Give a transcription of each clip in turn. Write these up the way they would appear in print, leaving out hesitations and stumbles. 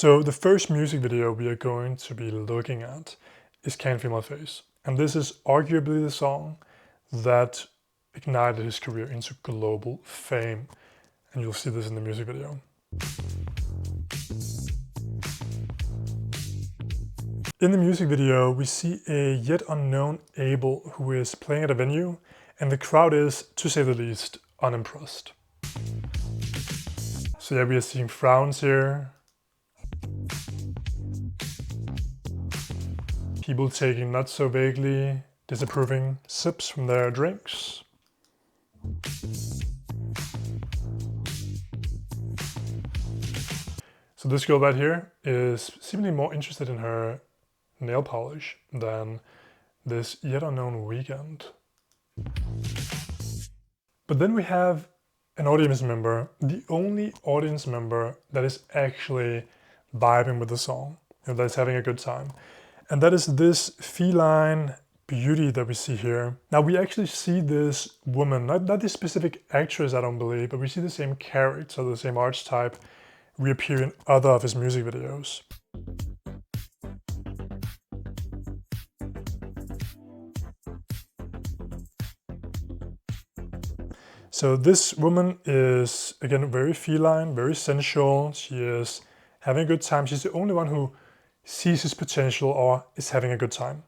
So the first music video we are going to be looking at is Can't Feel My Face. And this is arguably the song that ignited his career into global fame. And you'll see this in the music video. In the music video, we see a yet unknown Abel who is playing at a venue, and the crowd is, to say the least, unimpressed. So yeah, we are seeing frowns here. People taking not so vaguely disapproving sips from their drinks. So this girl right here is seemingly more interested in her nail polish than this yet unknown Weeknd. But then we have an audience member, the only audience member that is actually vibing with the song, that is having a good time. And that is this feline beauty that we see here. Now we actually see this woman, not this specific actress I don't believe, but we see the same character, the same archetype reappear in other of his music videos. So this woman is, again, very feline, very sensual. She is having a good time. She's the only one who sees his potential or is having a good time.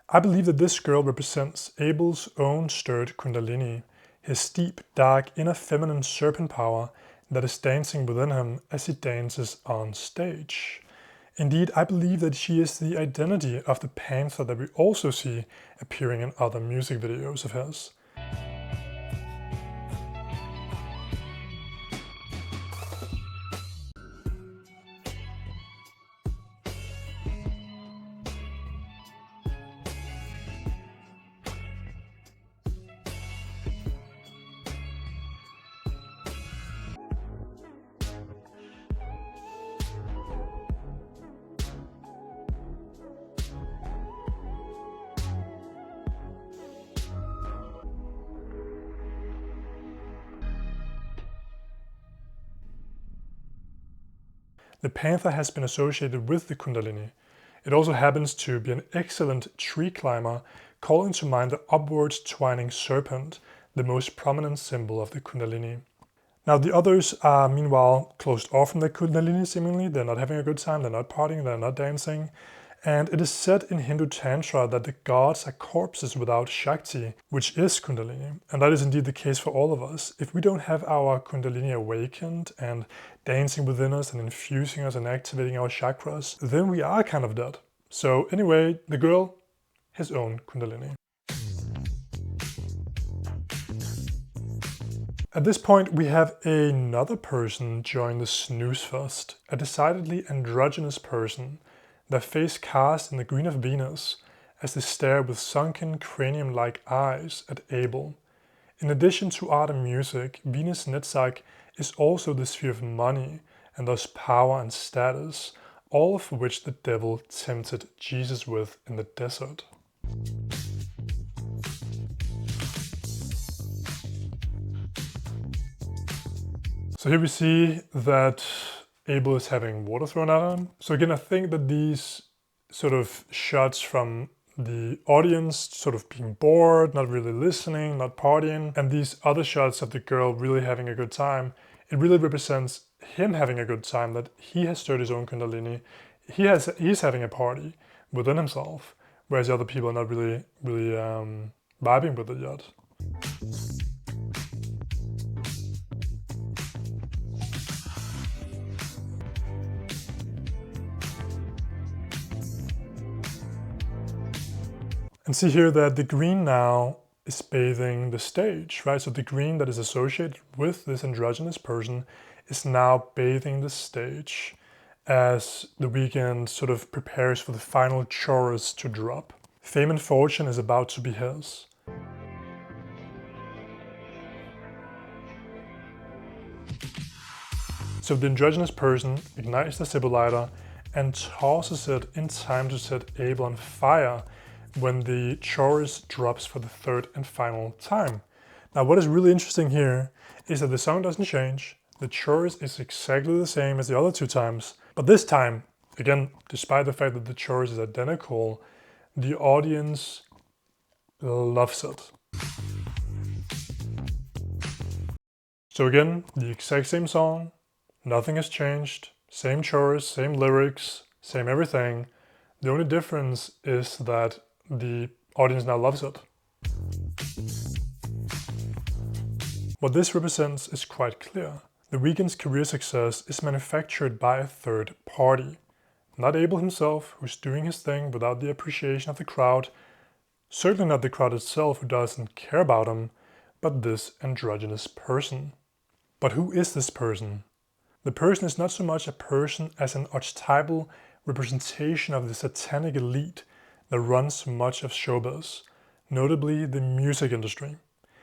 I believe that this girl represents Abel's own stirred Kundalini, his deep, dark, inner feminine serpent power that is dancing within him as he dances on stage. Indeed, I believe that she is the identity of the panther that we also see appearing in other music videos of his. The panther has been associated with the Kundalini. It also happens to be an excellent tree climber, calling to mind the upwards twining serpent, the most prominent symbol of the Kundalini. Now the others are meanwhile closed off from the Kundalini seemingly. They're not having a good time, they're not partying, they're not dancing. And it is said in Hindu Tantra that the gods are corpses without Shakti, which is Kundalini. And that is indeed the case for all of us. If we don't have our Kundalini awakened and dancing within us and infusing us and activating our chakras, then we are kind of dead. So anyway, the girl, his own Kundalini. At this point, we have another person join the snooze fest, a decidedly androgynous person, their face cast in the green of Venus as they stare with sunken cranium-like eyes at Abel. In addition to art and music, Venus Netzach is also the sphere of money and thus power and status, all of which the devil tempted Jesus with in the desert. So here we see that Abel is having water thrown at him. So again, I think that these sort of shots from the audience sort of being bored, not really listening, not partying, and these other shots of the girl really having a good time, it really represents him having a good time, that he has stirred his own Kundalini. He's having a party within himself, whereas the other people are not really vibing with it yet. And see here that the green now is bathing the stage, right? So the green that is associated with this androgynous person is now bathing the stage as the Weeknd sort of prepares for the final chorus to drop. Fame and fortune is about to be his. So the androgynous person ignites the Zippo lighter and tosses it in time to set Abel on fire when the chorus drops for the third and final time. Now what is really interesting here is that the song doesn't change, the chorus is exactly the same as the other two times, But this time, again, despite the fact that the chorus is identical, the audience loves it. So again, the exact same song, nothing has changed, same chorus, same lyrics, same everything. The only difference is that the audience now loves it. What this represents is quite clear. The Weeknd's career success is manufactured by a third party. Not Abel himself, who's doing his thing without the appreciation of the crowd, certainly not the crowd itself who doesn't care about him, but this androgynous person. But who is this person? The person is not so much a person as an archetypal representation of the satanic elite that runs much of showbiz, notably the music industry.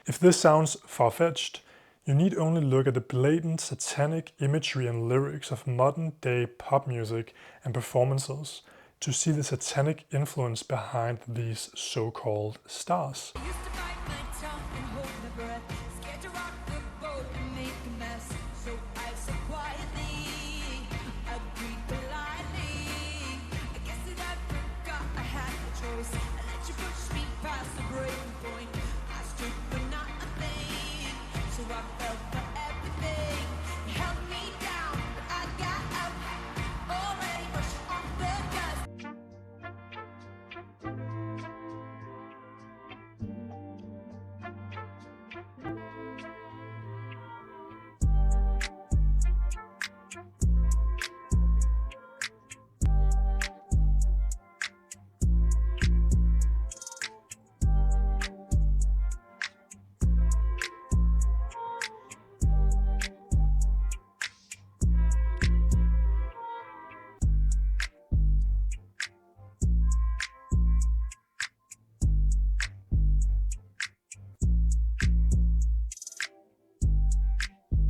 If this sounds far-fetched, you need only look at the blatant satanic imagery and lyrics of modern-day pop music and performances to see the satanic influence behind these so-called stars.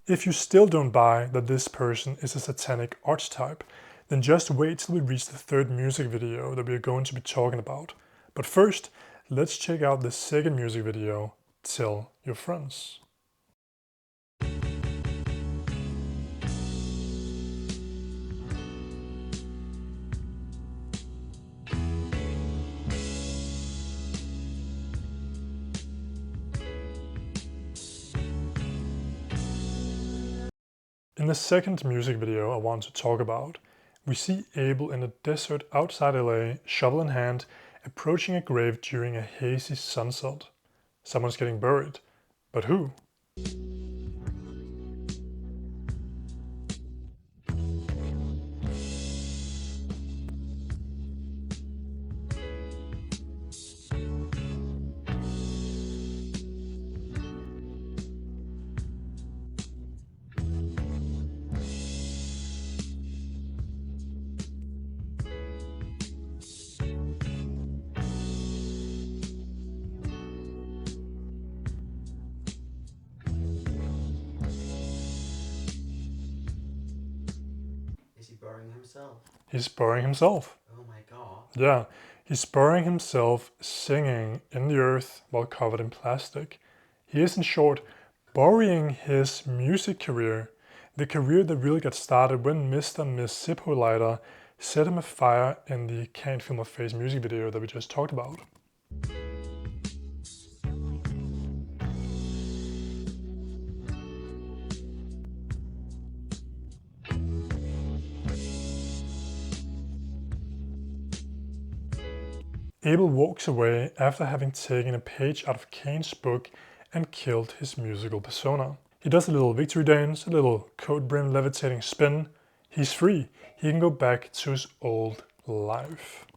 If you still don't buy that this person is a satanic archetype, then just wait till we reach the third music video that we are going to be talking about. But first, let's check out the second music video, Tell Your Friends. In the second music video I want to talk about, we see Abel in a desert outside LA, shovel in hand, approaching a grave during a hazy sunset. Someone's getting buried, but who? Burying himself. He's burying himself. Oh my god. Yeah, he's burying himself singing in the earth while covered in plastic. He is, in short, burying his music career, the career that really got started when Mr. and Miss Zippo lighter set him afire in the Can't Feel My Face music video that we just talked about. Abel walks away after having taken a page out of Kane's book and killed his musical persona. He does a little victory dance, a little coat brim levitating spin. He's free. He can go back to his old life.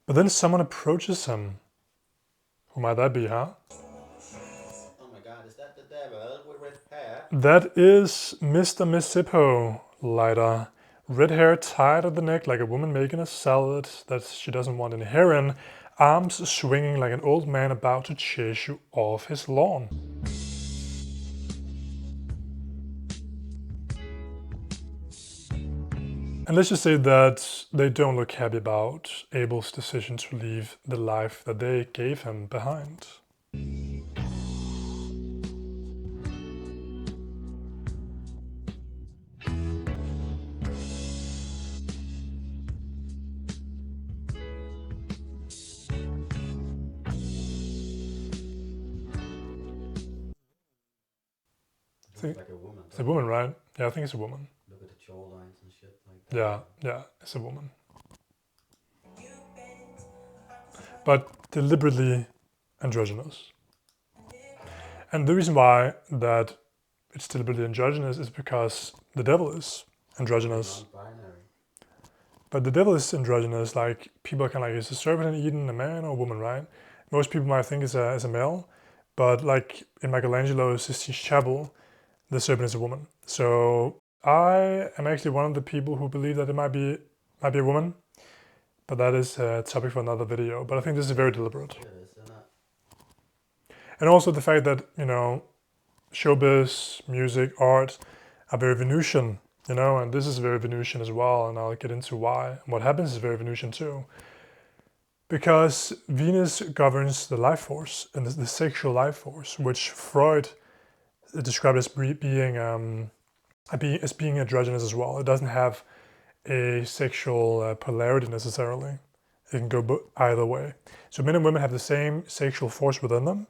But then someone approaches him. Who might that be, huh? Oh my god, is that the devil with red hair? That is Mr. Miss Zippo lighter. Red hair tied at the neck like a woman making a salad that she doesn't want any hair in. Arms swinging like an old man about to chase you off his lawn. And let's just say that they don't look happy about Abel's decision to leave the life that they gave him behind. Looks like a woman. It's a woman, right? Yeah, I think it's a woman. Look at the jawlines and shit like that. Yeah, it's a woman. But deliberately androgynous. And the reason why that it's deliberately androgynous is because the devil is androgynous. Non-binary. But the devil is androgynous, like people are kind of like, is a serpent in Eden a man or a woman, right? Most people might think it's a male, but like in Michelangelo's Sistine Chapel, the serpent is a woman. So I am actually one of the people who believe that it might be a woman, but that is a topic for another video. But I think this is very deliberate. It is, isn't it? And also the fact that, you know, showbiz, music, art are very Venusian, you know, and this is very Venusian as well, and I'll get into why. And what happens is very Venusian too. Because Venus governs the life force, and the sexual life force, which Freud described as being androgynous as well. It doesn't have a sexual polarity necessarily. It can go either way. So men and women have the same sexual force within them,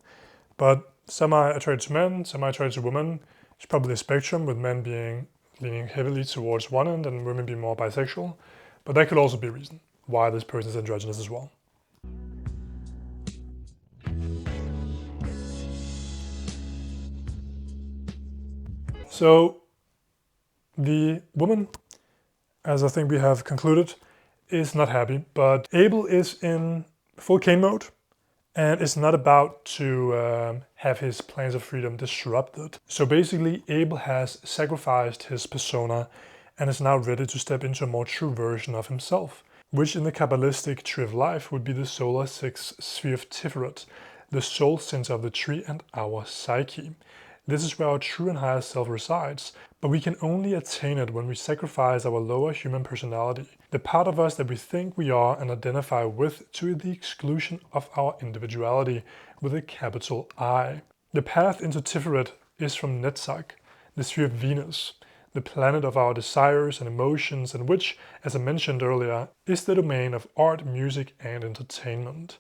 but some are attracted to men, some are attracted to women. It's probably a spectrum, with men being leaning heavily towards one end and women being more bisexual. But that could also be a reason why this person is androgynous as well. So the woman, as I think we have concluded, is not happy, but Abel is in full Cain mode and is not about to have his plans of freedom disrupted. So basically, Abel has sacrificed his persona and is now ready to step into a more true version of himself, which in the Kabbalistic tree of life would be the solar sixth sphere of Tiferet, the soul center of the tree and our psyche. This is where our true and higher self resides, but we can only attain it when we sacrifice our lower human personality, the part of us that we think we are and identify with, to the exclusion of our individuality with a capital I. The path into Tiferet is from Netzach, the sphere of Venus, the planet of our desires and emotions, and which, as I mentioned earlier, is the domain of art, music, and entertainment.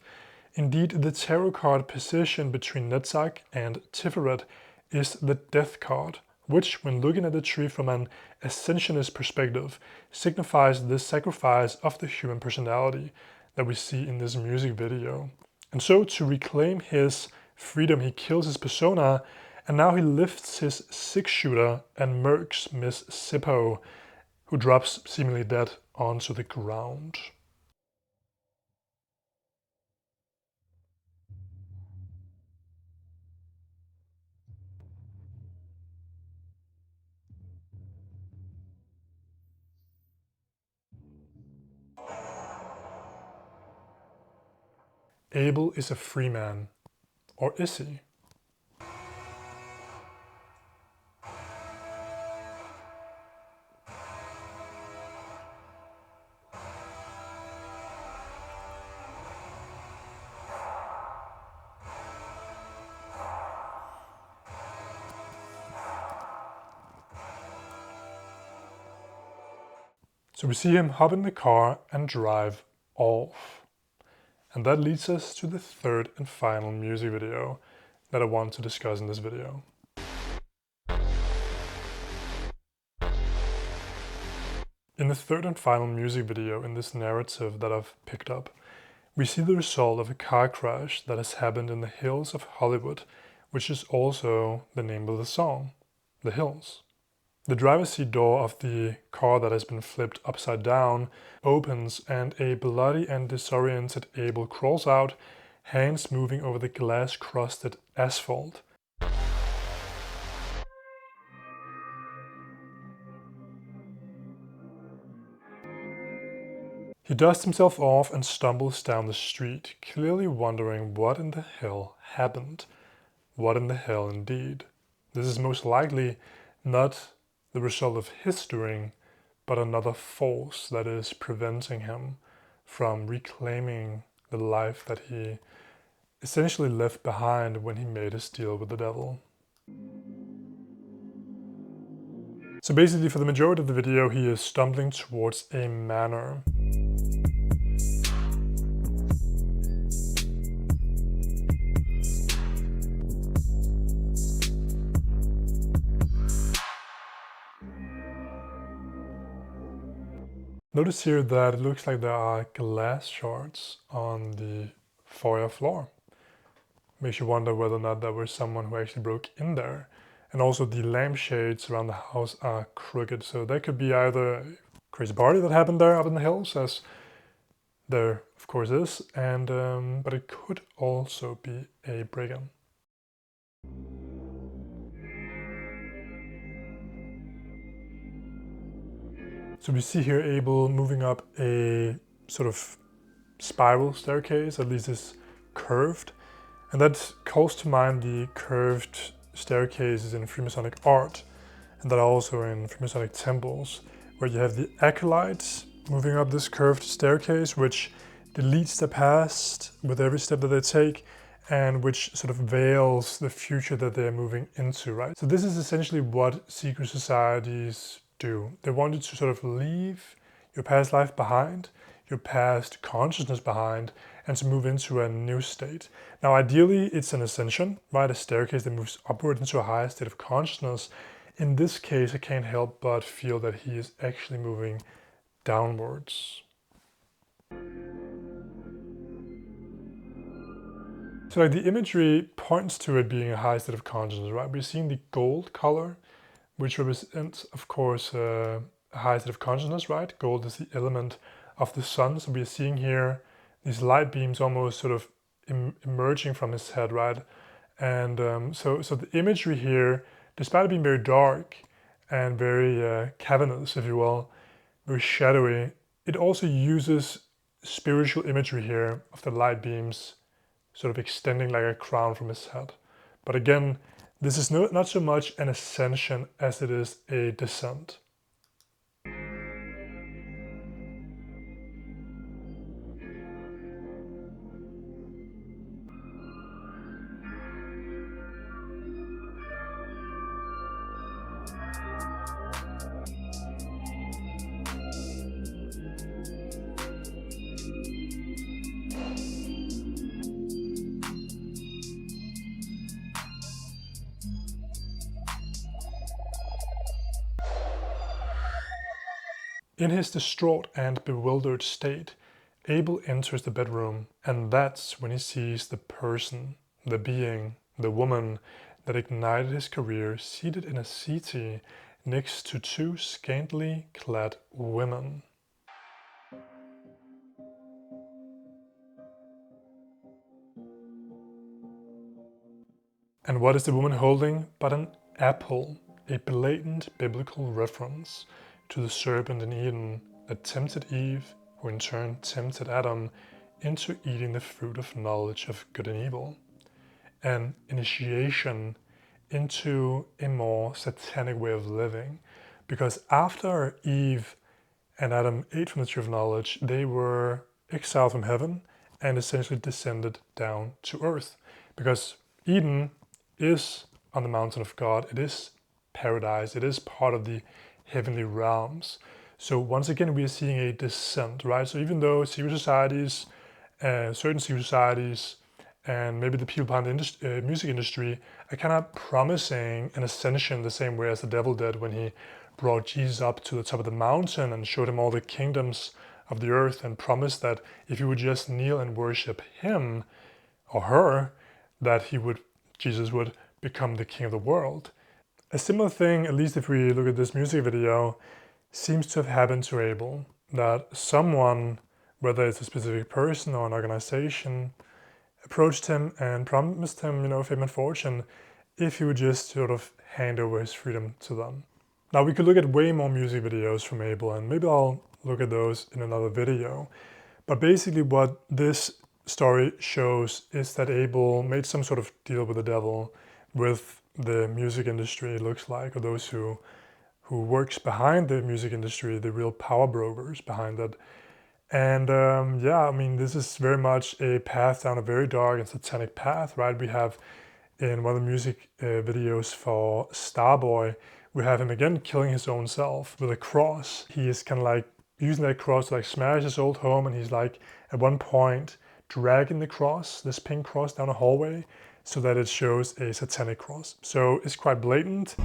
Indeed, the tarot card position between Netzach and Tiferet is the Death card, which, when looking at the tree from an ascensionist perspective, signifies the sacrifice of the human personality that we see in this music video. And so, to reclaim his freedom, he kills his persona, and now he lifts his six-shooter and murks Miss Sippo, who drops seemingly dead onto the ground. Abel is a free man, or is he? So we see him hop in the car and drive off. And that leads us to the third and final music video that I want to discuss in this video. In the third and final music video in this narrative that I've picked up, we see the result of a car crash that has happened in the hills of Hollywood, which is also the name of the song, The Hills. The driver's seat door of the car that has been flipped upside down opens, and a bloody and disoriented Abel crawls out, hands moving over the glass-crusted asphalt. He dusts himself off and stumbles down the street, clearly wondering what in the hell happened. What in the hell indeed. This is most likely not the result of his doing, but another force that is preventing him from reclaiming the life that he essentially left behind when he made his deal with the devil. So basically, for the majority of the video, he is stumbling towards a manor. Notice here that it looks like there are glass shards on the foyer floor. Makes you wonder whether or not there was someone who actually broke in there. And also the lampshades around the house are crooked, so that could be either a crazy party that happened there up in the hills, as there of course is, and but it could also be a break-in. So we see here Abel moving up a sort of spiral staircase, at least it's curved, and that calls to mind the curved staircases in Freemasonic art, and that are also in Freemasonic temples, where you have the acolytes moving up this curved staircase, which deletes the past with every step that they take, and which sort of veils the future that they're moving into, right? So this is essentially what secret societies do. They want you to sort of leave your past life behind, your past consciousness behind, and to move into a new state. Now, ideally, it's an ascension, right? A staircase that moves upward into a higher state of consciousness. In this case, I can't help but feel that he is actually moving downwards. So like the imagery points to it being a high state of consciousness, right? We're seeing the gold color, which represents, of course, a high state of consciousness, right? Gold is the element of the sun. So we're seeing here these light beams almost sort of emerging from his head, right? And so the imagery here, despite it being very dark and very cavernous, if you will, very shadowy, it also uses spiritual imagery here of the light beams sort of extending like a crown from his head. But again, this is not so much an ascension as it is a descent. In his distraught and bewildered state, Abel enters the bedroom, and that's when he sees the person, the being, the woman that ignited his career seated in a settee next to two scantily clad women. And what is the woman holding but an apple, a blatant biblical reference to the serpent in Eden that tempted Eve, who in turn tempted Adam into eating the fruit of knowledge of good and evil. An initiation into a more satanic way of living, because after Eve and Adam ate from the tree of knowledge, they were exiled from heaven and essentially descended down to earth, because Eden is on the mountain of God. It is paradise. It is part of the heavenly realms. So once again, we are seeing a descent, right? So even though secret societies, certain secret societies, and maybe the people behind the music industry are kind of promising an ascension the same way as the devil did when he brought Jesus up to the top of the mountain and showed him all the kingdoms of the earth and promised that if you would just kneel and worship him or her, that Jesus would become the king of the world. A similar thing, at least if we look at this music video, seems to have happened to Abel, that someone, whether it's a specific person or an organization, approached him and promised him, fame and fortune if he would just sort of hand over his freedom to them. Now we could look at way more music videos from Abel, and maybe I'll look at those in another video. But basically what this story shows is that Abel made some sort of deal with the devil, with the music industry, it looks like, or those who who works behind the music industry, the real power brokers behind it. And yeah, I mean, this is very much a path down a very dark and satanic path, right? We have in one of the music videos for Starboy, we have him again killing his own self with a cross. He is kind of like using that cross to like smash his old home, and he's like at one point dragging the cross, this pink cross, down a hallway so that it shows a satanic cross. So it's quite blatant.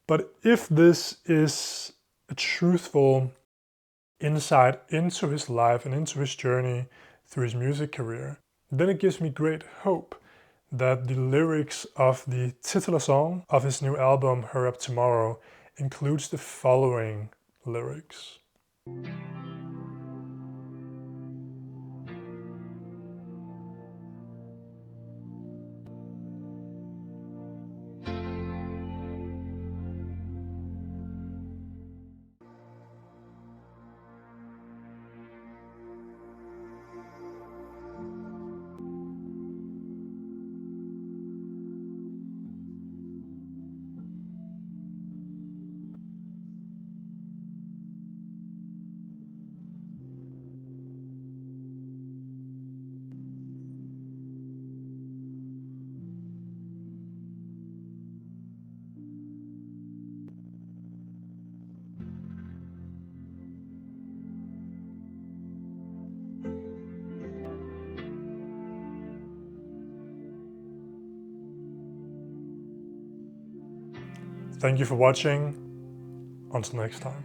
But if this is a truthful insight into his life and into his journey through his music career, then it gives me great hope that the lyrics of the titular song of his new album, Hurry Up Tomorrow, includes the following lyrics. Thank you for watching. Until next time.